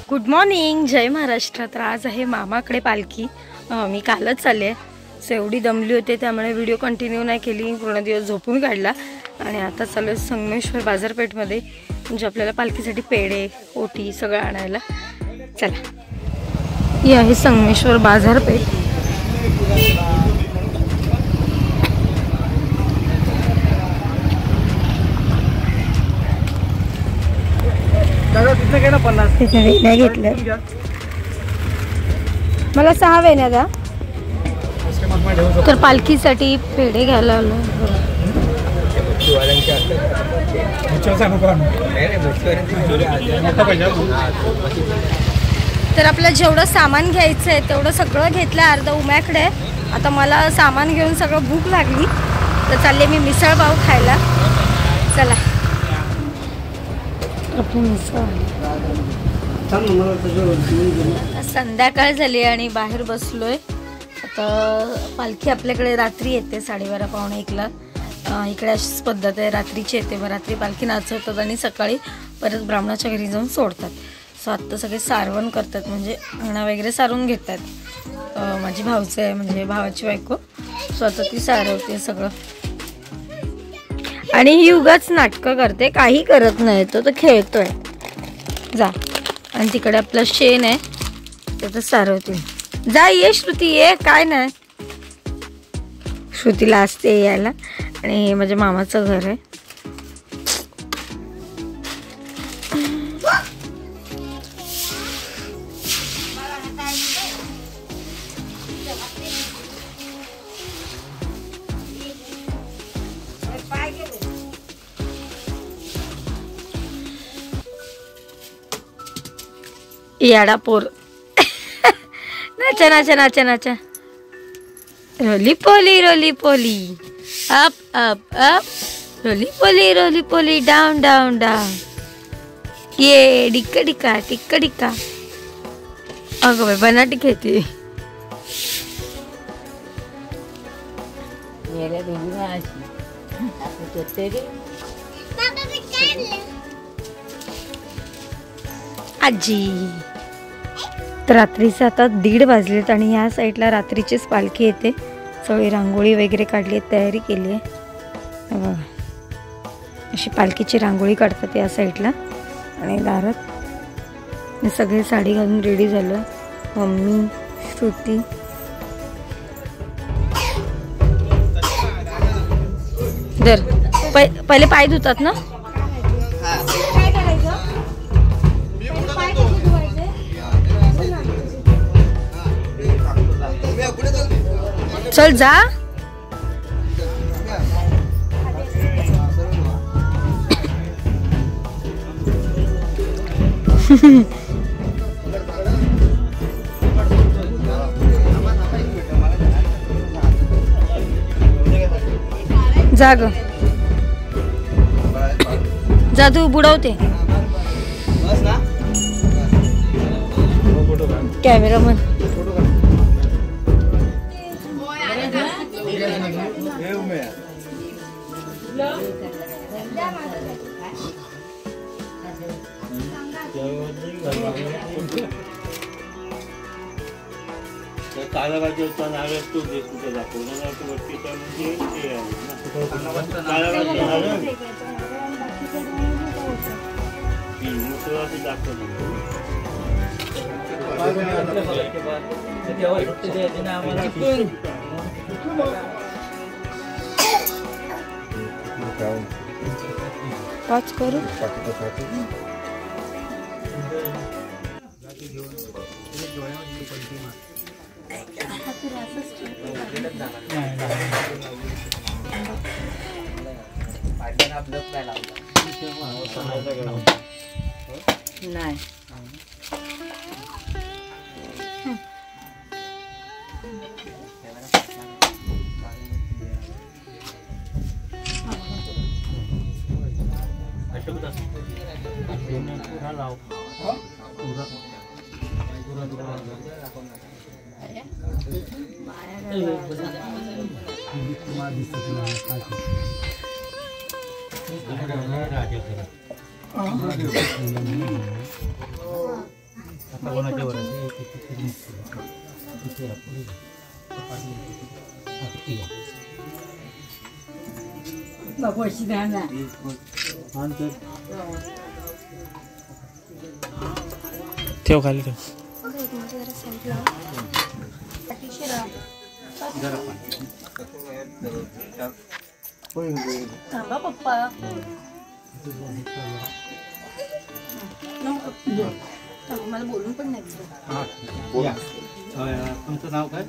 Good morning, जय महाराष्ट्र। तर आज आहे मामाकडे पालखी। मी कालच चालले, सो एवढी दमली होते त्यामुळे व्हिडिओ कंटिन्यू नाही केली, पूर्ण दिवस झोपून काढला। आणि आता चालू संगमेश्वर बाजारपेठमध्ये, म्हणजे आपल्याला पालखीसाठी पेढे ओटी सगळं आणायला। चला, ही आहे संगमेश्वर बाजारपेठ। वेण्या घेतल्या, मला 6 वेण्या द्या। तर पालखीसाठी पेढे घ्यायला आलो। तर आपलं जेवढं सामान घ्यायचं आहे तेवढं सगळं घेतलं, अर्ध उम्याकडे। आता मला सामान घेऊन सगळं भूक लागली, तर चालले मी मिसळ पाव खायला। चला, संध्याकाळ झाली आणि बाहेर बसलोय। आता पालखी आपल्याकडे रात्री येते 12:30 पावणे 1ला। इकडे अशीच पद्धत आहे, रात्रीची येते। मग रात्री पालखी नाचवतात आणि सकाळी परत ब्राह्मणाच्या घरी जाऊन सोडतात। सो आत्ता सगळे सारवण करतात, म्हणजे अंगणा वगैरे सारून घेतात। माझी भाऊच आहे, म्हणजे भावाची बायको। सो आता ती सारवते सगळं, आणि ही उगाच नाटकं करते, काही करत नाही। तो खेळतोय। जा, आणि तिकडे आपलं शेण आहे त्याचं सारवते। जा, ये श्रुती, ये। काय नाही, श्रुतीला असते यायला। आणि हे माझ्या मामाचं घर आहे। याडा पोर नाचा नाचा नाचा नाचा, रोली पोली, अप अप अप, रोली पोली, डाउन डाउन डाउन, ये डिक्का डिक्का टिक्का डिक्का। अगं बाई, बनाटी खेळते। आजी, तर रात्रीचे आता 1:30 वाजलेत आणि या साईडला रात्रीचीच पालखी येते। सगळी रांगोळी वगैरे काढली, तयारी केली आहे। बघा, अशी पालखीची रांगोळी काढतात या साईडला। आणि दारात सगळे साडी घालून रेडी झालं। मम्मी, श्रुती, दर पहिले पाय धुतात ना। चल जा। जा ग, जा, तू बुडवते। कॅमेरामन, पाच करू। नाही, ठेव खाली ठेव. थांबा पप्पा. मला बोलून पण नाही. तुमचं नाव काय?